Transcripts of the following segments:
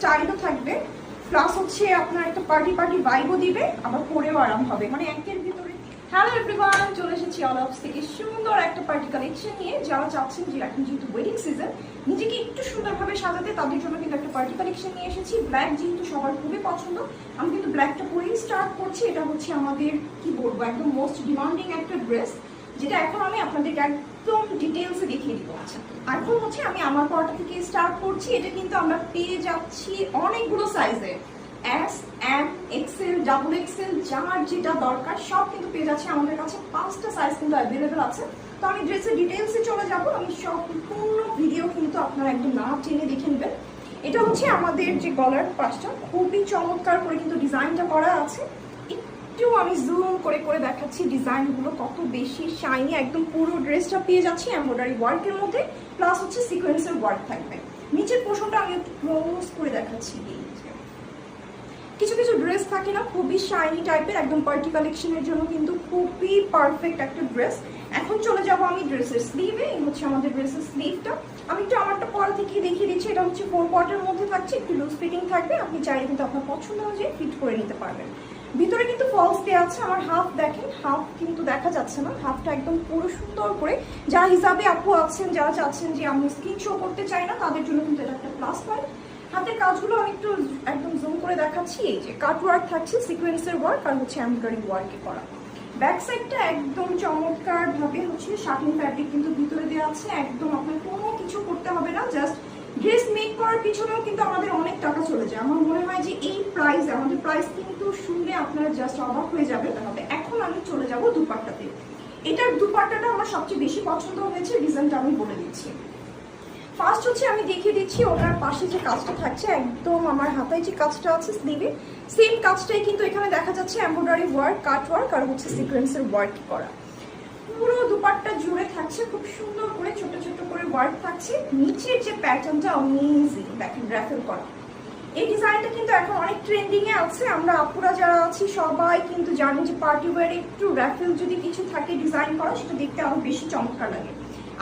স্টাইলও থাকবে, প্লাস হচ্ছে আপনার একটা পার্টি ভাইবও দিবে, আবার পরেও আরাম হবে, মানে একের ভিতরে। হ্যালো এভরিওয়ান, চলে এসেছি অলঅপস থেকে সুন্দর একটা পার্টি কালেকশন নিয়ে। যারা চাচ্ছেন যে এখন যেহেতু ওয়েডিং সিজন, নিজেকে একটু সুন্দরভাবে সাজাতে, তাদের জন্য কিন্তু একটা পার্টি কালেকশন নিয়ে এসেছি। ব্ল্যাক যেহেতু সবার খুবই পছন্দ, আমি কিন্তু ব্ল্যাকটা পরেই স্টার্ট করছি। এটা হচ্ছে আমাদের কি বলবো, একদম মোস্ট ডিমান্ডিং একটা ড্রেস, যেটা এখন আমি আপনাদেরকে একদম ডিটেলসে দেখিয়ে দিব। আচ্ছা, এখন হচ্ছে আমি আমার পরটা থেকে স্টার্ট করছি। এটা কিন্তু আমরা পেয়ে যাচ্ছি অনেকগুলো সাইজে, S, M, XL, double XL, যার যেটা দরকার সব কিন্তু পেয়ে যাচ্ছে আমাদের কাছে। 5টা সাইজ কিন্তু অ্যাভেলেবেল আছে। তো আমি ড্রেসের ডিটেলসে চলে যাব, আমি সম্পূর্ণ ভিডিও কিন্তু আপনারা একদম না টেনে দেখে নেবেন। এটা হচ্ছে আমাদের যে গলার পাশটা, খুবই চমৎকার করে কিন্তু ডিজাইনটা করা আছে। একটু আমি জুম করে করে দেখাচ্ছি ডিজাইনগুলো কত বেশি শাইনি। একদম পুরো ড্রেসটা পেয়ে যাচ্ছি এমব্রয়ডারি ওয়ার্কের মধ্যে, প্লাস হচ্ছে সিকোয়েন্সের ওয়ার্ক থাকবে। নিচের পোর্শনটা আমি একটু ক্লোজ করে দেখাচ্ছি। কিছু কিছু ড্রেস থাকে না খুবই শাইনি টাইপের, একদম পার্টি কালেকশনের জন্য কিন্তু খুবই পারফেক্ট একটা ড্রেস। এখন চলে যাব আমি ড্রেসের স্লিভে। এই হচ্ছে আমাদের ড্রেসের স্লিভটা। আমি একটু আমারটা পরা থেকে দেখিয়ে দিচ্ছি। এটা হচ্ছে 4 কোয়ার্টের মধ্যে থাকছে, একটু লুজ ফিটিং থাকবে। আপনি চাইলে কিন্তু আপনার পছন্দ অনুযায়ী ফিট করে নিতে পারবেন। ভিতরে কিন্তু ফলস দেওয়া আছে। আমার হাফ দেখেন, হাফ কিন্তু দেখা যাচ্ছে না, হাফটা একদম পুরো সুন্দর করে যা হিসাবে আপু আছেন, যারা চাচ্ছেন যে আমি স্কিন শো করতে চাই না, তাদের জন্য কিন্তু এটা একটা প্লাস পয়েন্ট। হাতের কাজগুলো আমি একটু একদম জুম করে দেখাচ্ছি। এই যে কাট ওয়ার্ক থাকছে, সিকোয়েন্সের ওয়ার্ক আর হচ্ছে এমব্রয়ডারি ওয়ার্কে করা। ব্যাক সাইডটা একদম চমৎকার ভাবে হচ্ছে শাটিন ফ্যাব্রিক কিন্তু ভিতরে দেওয়া আছে। একদম আপনার কোনো কিছু করতে হবে না, জাস্ট ড্রেস মেক করার পিছনেও কিন্তু আমাদের অনেক টাকা চলে যায়। আমার মনে হয় যে এই প্রাইস, আমাদের প্রাইস কিন্তু শুনলে আপনারা জাস্ট অবাক হয়ে যাবে। তাহলে এখন আমি চলে যাব দুপাট্টাতে। এটার দুপাট্টাটা আমার সবচেয়ে বেশি পছন্দ হয়েছে, রিজনটা আমি বলে দিচ্ছি। ফার্স্ট হচ্ছে আমি দেখিয়ে দিচ্ছি ওটার পাশে যে কাজটা থাকছে, একদম আমার হাতায় যে কাজটা আছে স্লিভে, সেম কাজটাই কিন্তু এখানে দেখা যাচ্ছে এমব্রয়ডারি ওয়ার্ক, কাট ওয়ার্ক আর হচ্ছে সিকোয়েন্সের ওয়ার্ক করা। পুরো দুপাট্টা জুড়ে থাকছে খুব সুন্দর করে ছোট ছোট করে ওয়ার্ক থাকছে। নিচের যে প্যাটার্নটা অ্যামেজিং, দেখেন রাফেল করা। এই ডিজাইনটা কিন্তু এখন অনেক ট্রেন্ডিং এ আছে। আমরা আপুরা যারা আছি সবাই কিন্তু জানি যে পার্টি ওয়্যারে একটু রাফেল যদি কিছু থাকে ডিজাইন করা, সেটা দেখতে আরো বেশি চমৎকার লাগে।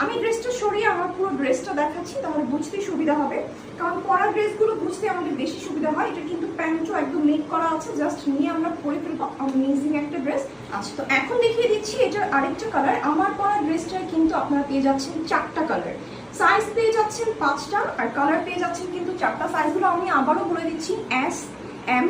আমি ড্রেসটা সরিয়ে আমার পুরো ড্রেসটা দেখাচ্ছি, তাহলে বুঝতে সুবিধা হবে, কারণ পরা ড্রেসগুলো বুঝতে আমাদের বেশি সুবিধা হয়। এটা কিন্তু প্যান্টও একদম মেক করা আছে, জাস্ট নিয়ে আমরা পরে ফেলবো। অ্যামেজিং একটা ড্রেস। আচ্ছা, তো এখন দেখিয়ে দিচ্ছি এটার আরেকটা কালার। আমার পরা ড্রেসটার কিন্তু আপনারা পেয়ে যাচ্ছেন 4টা কালার, সাইজ পেয়ে যাচ্ছেন 5টা, আর কালার পেয়ে যাচ্ছেন কিন্তু 4টা। সাইজগুলো আমি আবারও বলে দিচ্ছি, S, M,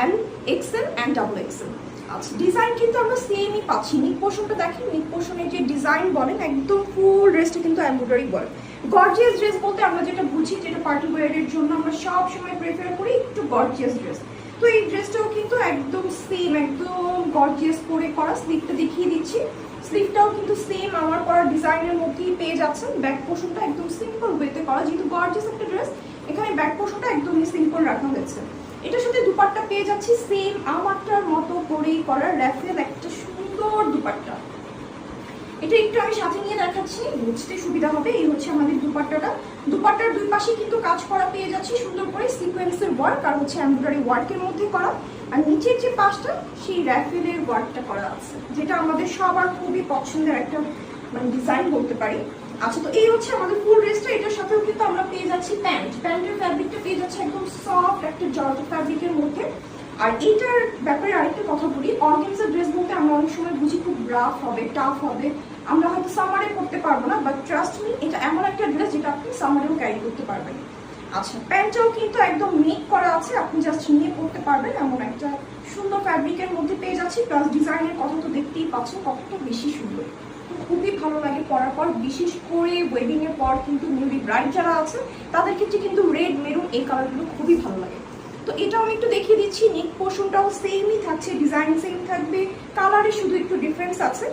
L, XL and double XL. আচ্ছা, ডিজাইন কিন্তু আমরা সেমই পাচ্ছি। নিক পোর্শনটা দেখেন, নিক পোর্শনের যে ডিজাইন বলেন, একদম ফুল ড্রেসটা কিন্তু এমব্রয়ডারি ওয়ার্ক। গর্জিয়াস ড্রেস বলতে আমরা যেটা বুঝি, যেটা পার্টি ওয়্যারের জন্য আমরা সব সময় প্রেফার করি একটু গর্জিয়াস ড্রেস। তো এই ড্রেসটাও কিন্তু একদম সেম, একদম গর্জিয়াস করে করা। স্লিভটা দেখিয়ে দিচ্ছি, স্লিভটাও কিন্তু সেম আমার করা ডিজাইনের মধ্যেই পেয়ে যাচ্ছেন। ব্যাক পোর্শনটা একদম সিম্পল ওয়েতে করা, যেহেতু গর্জিয়াস একটা ড্রেস, এখানে ব্যাক পোর্শনটা একদমই সিম্পল রাখা হয়েছে। এটার সাথে দুপাট্টা পেয়ে যাচ্ছি সেম আমারটার মতো করেই করা র্যাফেল একটা সুন্দর দুপাট্টা। এটা একটু আমি সাথে নিয়ে দেখাচ্ছি, বুঝতে সুবিধা হবে। এই হচ্ছে আমাদের দুপাট্টাটা। দুপাট্টার দুই পাশে কিন্তু কাজ করা পেয়ে যাচ্ছি সুন্দর করে, সিকোয়েন্সের ওয়ার্ক আর হচ্ছে এমব্রয়ডারি ওয়ার্কের মধ্যে করা। আর নিচের যে পাশটা, সেই র্যাফেলের ওয়ার্কটা করা আছে, যেটা আমাদের সবার খুবই পছন্দের একটা মানে ডিজাইন বলতে পারি। আচ্ছা, তো এই হচ্ছে আমাদের ফুল ড্রেসটা। এটার সাথেও কিন্তু আমরা পেয়ে যাচ্ছি প্যান্ট। প্যান্টের ফ্যাব্রিকটা পেয়ে যাচ্ছে একদম সফট একটা জর্জেট ফ্যাব্রিকের মধ্যে। আর এইটার ব্যাপারে আরেকটা কথা বলি, অর্গানজা ড্রেস বলতে আমরা অনেক সময় বুঝি খুব রাফ হবে, টাফ হবে, আমরা হয়তো সামারে পরতে পারবো না, বাট ট্রাস্ট মি, এটা এমন একটা ড্রেস যেটা আপনি সামারেও ক্যারি করতে পারবেন। আচ্ছা, প্যান্টটাও কিন্তু একদম মেক করা আছে, আপনি জাস্ট নিয়ে পরতে পারবেন এমন একটা সুন্দর ফ্যাব্রিকের মধ্যে পেয়ে যাচ্ছি। প্লাস ডিজাইনের কথা তো দেখতেই পাচ্ছেন কতটা বেশি সুন্দর, খুবই ভালো লাগে পরার পর। বিশেষ করে ওয়েডিং এর পর কিন্তু নিউলি ব্রাইড যারা আছে, তাদের ক্ষেত্রে কিন্তু রেড, মেরুন এই কালারগুলো খুবই ভালো লাগে। তো এটাও আমি একটু দেখিয়ে দিচ্ছি। নেক পোর্শনটাও সেমই থাকছে, ডিজাইন সেম থাকবে, কালারে শুধু একটু ডিফারেন্স আছে।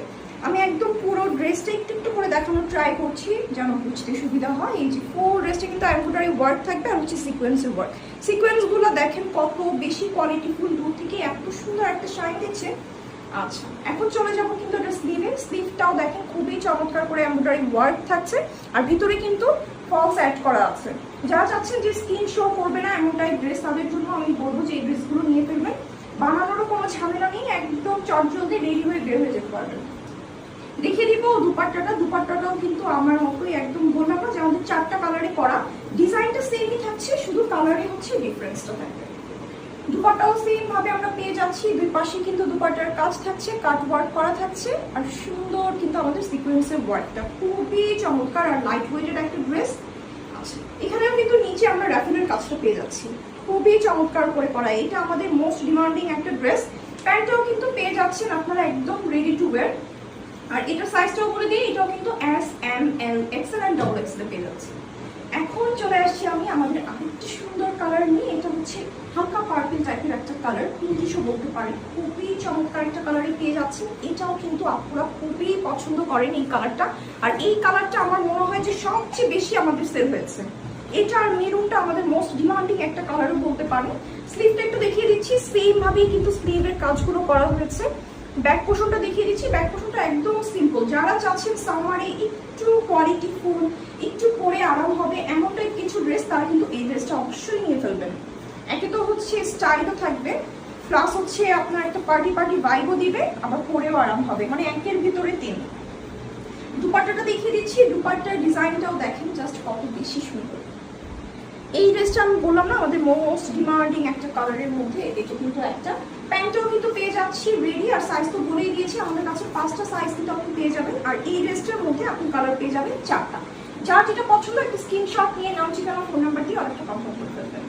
আমি একদম পুরো ড্রেসটা একটু একটু করে দেখানোর ট্রাই করছি যেন বুঝতে সুবিধা হয়। এই যে ফুল ড্রেসটা কিন্তু এমব্রয়ডারি ওয়ার্ক থাকবে আর হচ্ছে সিকোয়েন্সের ওয়ার্ক। সিকোয়েন্সগুলো দেখেন কত বেশি কোয়ালিটিফুল, দূর থেকে এত সুন্দর একটা শাইন দিচ্ছে। আচ্ছা, এখন চলে যাবো কিন্তু এটা স্লিভে। স্লিভটাও দেখেন খুবই চমৎকার করে এমব্রয়ডারি ওয়ার্ক থাকছে, আর ভিতরে কিন্তু ফলস অ্যাড করা আছে। যারা চাচ্ছেন যে স্কিন শো করবে না এমন টাইপ ড্রেস, তাদের জন্য আমি বলবো যে এই ড্রেসগুলো নিয়ে ফেলবেন। বানানোরও কোনো ঝামেলা নেই, একদম চটজলদি রেডি হয়ে বের হয়ে যেতে পারবেন। দেখিয়ে দিব দুপাট্টাটাও কিন্তু আমার মতোই একদম বললাম না যে আমাদের 4টা কালারে করা, ডিজাইনটা সেমই থাকছে, শুধু কালারে হচ্ছে ডিফারেন্সটা থাকবে। দুপাট্টাও সেম ভাবে আমরা পেয়ে যাচ্ছি, দুই পাশে কিন্তু দুপাট্টার কাজ থাকছে, কাট ওয়ার্ক করা থাকছে, আর সুন্দর কিন্তু আমাদের সিকোয়েন্সের ওয়ার্কটা খুবই চমৎকার আর লাইট ওয়েটেড একটা ড্রেস। আচ্ছা, এখানেও কিন্তু নিচে আমরা র্যাফেলের কাজটা পেয়ে যাচ্ছি, খুবই চমৎকার করে করা। এটা আমাদের মোস্ট ডিমান্ডিং একটা ড্রেস। প্যান্টটাও কিন্তু পেয়ে যাচ্ছেন আপনারা একদম রেডি টু ওয়্যার। আর এটা সাইজটাও বলে দিই, এটাও কিন্তু S, M, L, XL and XXL পেয়ে যাচ্ছে। এখন চলে আসছি আমি আমাদের আরেকটা সুন্দর কালার নিয়ে। এটা হচ্ছে হালকা পার্পল টাইপের একটা কালার, পিঙ্কিশও বলতে পারি, খুবই চমৎকার একটা কালারে পেয়ে যাচ্ছেন। এটাও কিন্তু আপনারা খুবই পছন্দ করেন এই কালারটা, আর এই কালারটা আমার মনে হয় যে সবচেয়ে বেশি আমাদের সেল হয়েছে। এটা আর মেরুনটা আমাদের মোস্ট ডিমান্ডিং একটা কালারও বলতে পারেন। স্লিভটা একটু দেখিয়ে দিচ্ছি, সেম ভাবেই কিন্তু স্লিভের কাজগুলো করা হয়েছে। ব্যাক পোর্শনটা দেখিয়ে দিচ্ছি, ব্যাক পোর্শনটা একদম সিম্পল। যারা চাচ্ছেন সামারে একটু কোয়ালিটি ফুল, একটু পরে আরাম হবে এমন টাইপ কিছু ড্রেস, তারা কিন্তু এই ড্রেসটা অবশ্যই নিয়ে ফেলবেন। একে তো হচ্ছে স্টাইলও থাকবে, প্লাস হচ্ছে আপনার একটা পার্টি ভাইবও দিবে, আবার পরেও আরাম হবে, মানে একের ভিতরে 3। দুপাট্টাটা দেখিয়ে দিচ্ছি, দুপাট্টার ডিজাইনটাও দেখেন জাস্ট কত বেশি সুন্দর। এই ড্রেসটা আমি বললাম না আমাদের মোস্ট ডিমান্ডিং একটা কালারের মধ্যে, এটা কিন্তু একটা প্যান্টও কিন্তু পেয়ে যাচ্ছি রেডি। আর সাইজ তো বলেই দিয়েছি, আমাদের কাছে 5টা সাইজ কিন্তু আপনি পেয়ে যাবেন। আর এই ড্রেসটার মধ্যে আপনি কালার পেয়ে যাবেন 4টা। যার যেটা পছন্দ একটা স্ক্রিনশট নিয়ে নাম, ঠিকানা, ফোন নাম্বার দিয়ে অর্ডারটা কনফার্ম করে ফেলবেন।